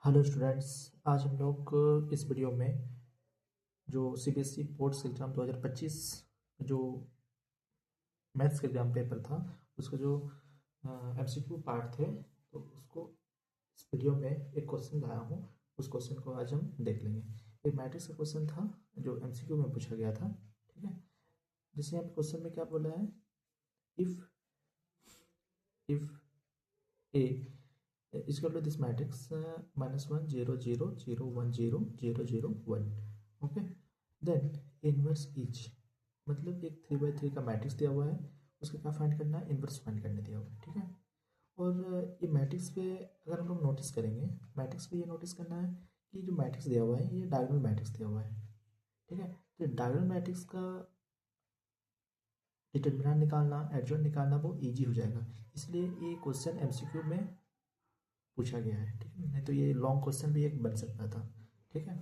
Hello students, आज हम लोग इस वीडियो में जो सीबीएसई बोर्ड्स एग्ज़ाम 2025 जो मैथ्स का एग्ज़ाम पेपर था उसका जो एमसीक्यू पार्ट थे तो उसको इस वीडियो में एक क्वेश्चन लाया हूँ। उस क्वेश्चन को आज हम देख लेंगे। एक मैट्रिक्स का क्वेश्चन था जो एमसीक्यू में पूछा गया था, ठीक है। जैसे यहाँ पे क्वेश्चन में क्या बोला है, if A is equal to this matrix -1 0 0 0 1 0 0 0 1, okay. Then inverse etch, मतलब एक 3x3 का मैट्रिक्स दिया हुआ है, उसका क्या फाइंड करना है, इनवर्स फाइंड करने दिया हुआ है, ठीक है। और ये मैट्रिक्स पे अगर हम लोग नोटिस करेंगे, मैट्रिक्स पे ये नोटिस करना है कि जो मैट्रिक्स दिया हुआ है ये डायगोनल मैट्रिक्स दिया हुआ है, ठीक है। तो डायगोनल मैट्रिक्स का डिटरमिनेंट निकालना, एडजॉइंट निकालना वो इजी हो जाएगा, इसलिए ये क्वेश्चन एमसीक्यू में पूछा गया है, ठीक है। नहीं तो ये लॉन्ग क्वेश्चन भी एक बन सकता था, ठीक है।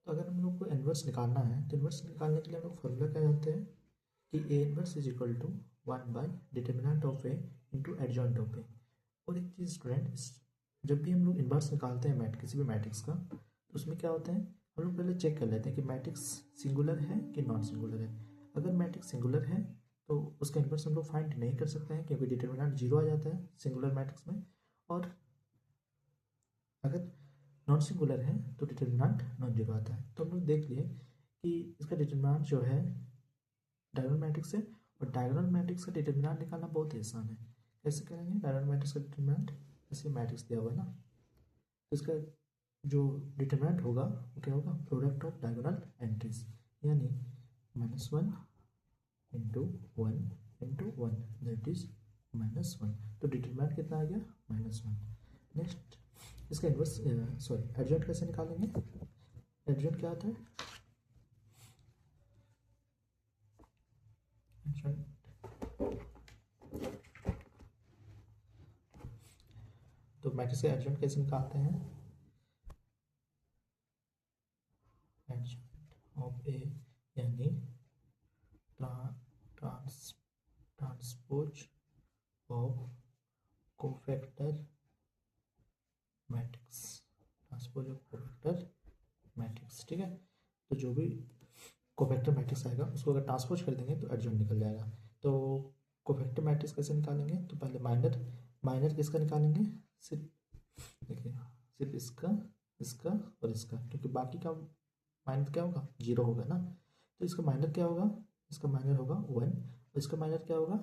तो अगर हम लोग को इन्वर्स निकालना है तो इन्वर्स निकालने के लिए हम लोग फॉर्मूला क्या जानते हैं कि A inverse is equal to 1 by determinant of A into adjoint of A. और एक चीज़ स्टूडेंट, जब भी हम लोग इन्वर्स निकालते हैं किसी भी मैट्रिक्स का, तो उसमें क्या होता है, हम लोग पहले चेक कर लेते हैं कि मैट्रिक्स सिंगुलर है कि नॉन सिंगुलर है। अगर मैट्रिक्स सिंगुलर है तो उसका इन्वर्स हम लोग फाइंड नहीं कर सकते हैं क्योंकि डिटर्मिनेंट 0 आ जाता है सिंगुलर मैट्रिक्स में। और अगर नॉन सिंगुलर है तो डिटर्मिनेंट नॉन जीरो आता है। तो हम लोग देख लिए कि इसका डिटर्मिनेंट जो है डायगोनल मैट्रिक्स से, और डायगोनल मैट्रिक्स का डिटर्मिनेंट निकालना बहुत ही आसान है। कैसे करेंगे डायगोनल मैट्रिक्स का डिटर्मिनेंट, जैसे मैट्रिक्स दिया हुआ है ना, तो इसका जो डिटर्मिनेंट होगा वो क्या होगा, प्रोडक्ट ऑफ डायगोनल एंट्रीज, यानी -1 इंटू 1 इंटू 1 दैट इज -1। तो डिटर्मिनेंट कितना आ गया, -1। नेक्स्ट इसका इन्वर्स, सॉरी एडजॉइंट कैसे निकालेंगे, एडजॉइंट क्या होता है, एडजॉइंट तो मैट्रिक्स का एडजॉइंट कैसे निकालते हैं, एडजॉइंट ऑफ ए यानी transpose of cofactor matrix, transpose of cofactor matrix, ठीक है। तो जो भी कोफैक्टर मैट्रिक्स आएगा उसको अगर ट्रांसपोज कर देंगे तो एडजॉइंट निकल जाएगा। तो कोफैक्टर मैट्रिक्स कैसे निकालेंगे, तो पहले माइनर माइनर किसका निकालेंगे, सिर्फ देखिए, सिर्फ इसका, इसका और इसका, क्योंकि बाकी का माइनर क्या होगा, 0 होगा ना। तो इसका माइनर क्या होगा, इसका माइनर होगा 1, और इसका माइनर क्या होगा,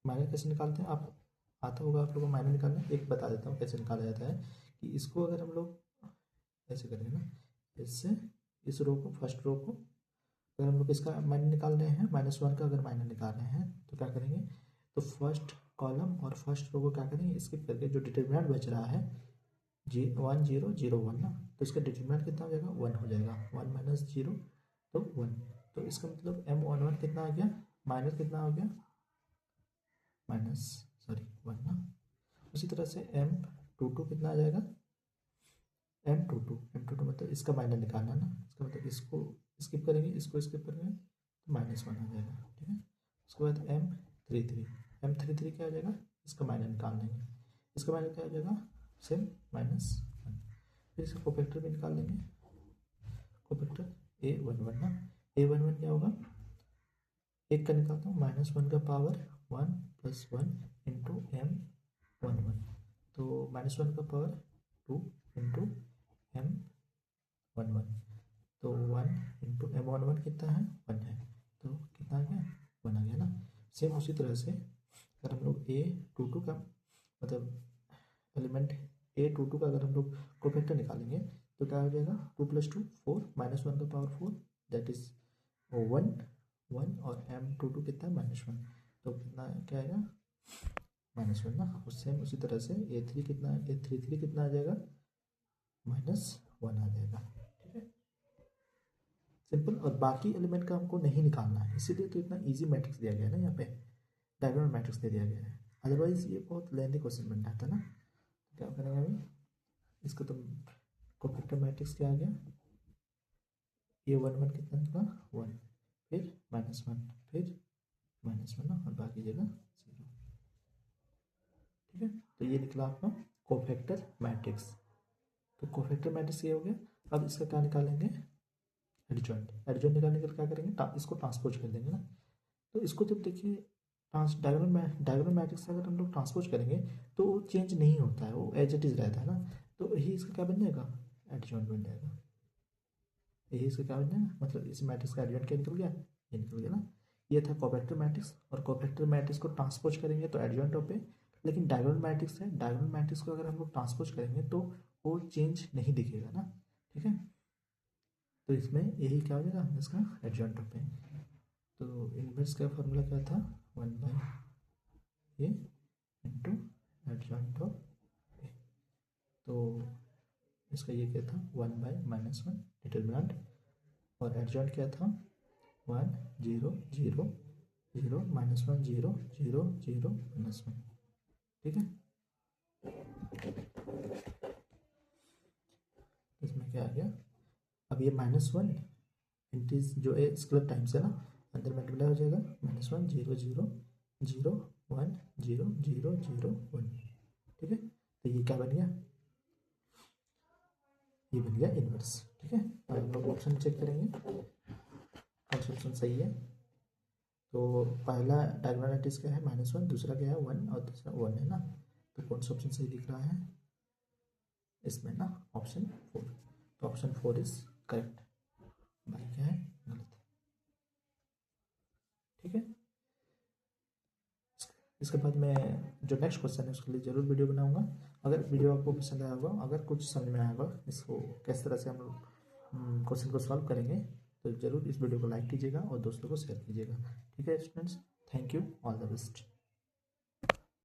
माइनर कैसे निकालते हैं आप, आता होगा आप लोगों को माइनर निकालना। एक बता देता हूँ कैसे निकाला जाता है, कि इसको अगर हम लोग ऐसे करेंगे ना, इससे इस रो को, फर्स्ट रो को अगर हम लोग इसका माइनर निकाल रहे हैं, -1 का अगर माइनर निकाल रहे हैं तो क्या करेंगे, तो फर्स्ट कॉलम और फर्स्ट रो को क्या करेंगे, स्किप करके जो डिटर्मिनेंट बच रहा है 1 0 0 1 ना, तो इसका डिटर्मिनेंट कितना हो जाएगा, 1 हो जाएगा। 1 माइनस 0 तो 1। तो इसका मतलब M11 कितना आ गया, माइनस कितना हो गया, माइनस, सॉरी 1 ना। उसी तरह से M22 कितना आ जाएगा, M22 मतलब इसका माइनर निकालना ना, इसका मतलब इसको स्किप करेंगे, इसको स्किप करेंगे तो -1 आ जाएगा, ठीक है। उसके बाद M33 क्या आ जाएगा, इसका माइनर निकाल लेंगे, इसका माइनर क्या आ जाएगा, सेम -1। फिर इसका कोफैक्टर भी निकाल लेंगे, कोफैक्टर A11 ना, A11 क्या होगा, एक का निकालता हूँ, -1 का पावर 1 + 1 इंटू M11, तो -1 का पावर 2 इंटू M11, तो 1 इंटू M11 कितना है, 1 है, तो कितना आ गया, 1 आ गया ना। सेम उसी तरह से अगर हम लोग A22 का मतलब एलिमेंट A22 का अगर हम लोग कोफैक्टर निकालेंगे तो क्या हो जाएगा, 2 + 2 4, -1 का पावर 4 दैट इज 1 और M22 कितना है, -1, तो कितना क्या आएगा, -1 ना। सेम उसी तरह से A33 कितना आ जाएगा, -1 आ जाएगा, ठीक है, सिंपल। और बाकी एलिमेंट का हमको नहीं निकालना है, इसीलिए तो इतना इजी मैट्रिक्स दिया गया है ना, यहाँ पे डायगोनल मैट्रिक्स दे दिया गया है, अदरवाइज ये बहुत लेंथी क्वेश्चन बन जाता ना। क्या करेंगे अभी, इसको तो कोफैक्टर मैट्रिक्स क्या आ गया, A11 कितना निकला, 1, फिर -1, फिर -1 ना, और बाकी जगह 0, ठीक है। तो ये निकला आपका कोफैक्टर मैट्रिक्स। तो कोफैक्टर मैट्रिक्स ये हो गया। अब इसका क्या निकालेंगे, एडजॉइंट। एडजॉइंट निकालने के लिए क्या करेंगे, इसको ट्रांसपोज कर देंगे ना। तो इसको जब देखिए डायगोनल मैट्रिक्स से अगर हम लोग ट्रांसपोज करेंगे तो वो चेंज नहीं होता है, वो एज इट इज़ रहता है ना। तो यही इसका क्या बन जाएगा, एडजॉइंट बन जाएगा। यही इसका क्या बन जाएगा, मतलब इस मैट्रिक्स का एडजॉइंट क्या निकल गया, ये निकल गया ना। ये था कोफैक्टर मैट्रिक्स, और कोफैक्टर मैट्रिक्स को ट्रांसपोज करेंगे तो एडजॉइंट पे। लेकिन डायगोनल मैट्रिक्स है, डायगोनल मैट्रिक्स को अगर हम लोग ट्रांसपोज करेंगे तो वो चेंज नहीं दिखेगा ना, ठीक है। तो इसमें यही क्या हो जाएगा, इसका एडजॉइंट पे। तो इनवर्स का फॉर्मूला क्या था, 1/a इंटू एडजॉइंट ऑफ ए। तो इसका ये क्या था, 1/-1 डिटर्मिनेंट, और एडजॉइंट क्या था, 1 0 0 0 -1 0 0 0 -1, ठीक है। इसमें क्या आ गया, अब ये -1 इंटीज जो है स्क्वायर टाइम्स है ना, अंदर मल्टीप्लाई हो जाएगा, -1 0 0 0 1 0 0 0 1, ठीक है। तो ये क्या बन गया, ये बन गया इनवर्स, ठीक है। अब हम लोग ऑप्शन चेक करेंगे कौन सा ऑप्शन सही है। तो पहला डायगोनलिटीज क्या है, -1, दूसरा क्या है 1, और तीसरा 1 है ना। तो कौन सा ऑप्शन सही दिख रहा है इसमें ना, ऑप्शन 4। तो ऑप्शन 4 इज करेक्ट, बाकी क्या है गलत है, ठीक है। इसके बाद मैं जो नेक्स्ट क्वेश्चन है उसके लिए ज़रूर वीडियो बनाऊंगा। अगर वीडियो आपको पसंद आया होगा, अगर कुछ समझ में आया होगा इसको किस तरह से हम लोग क्वेश्चन को सॉल्व करेंगे, तो ज़रूर इस वीडियो को लाइक कीजिएगा और दोस्तों को शेयर कीजिएगा, ठीक है students. Thank you, all the best.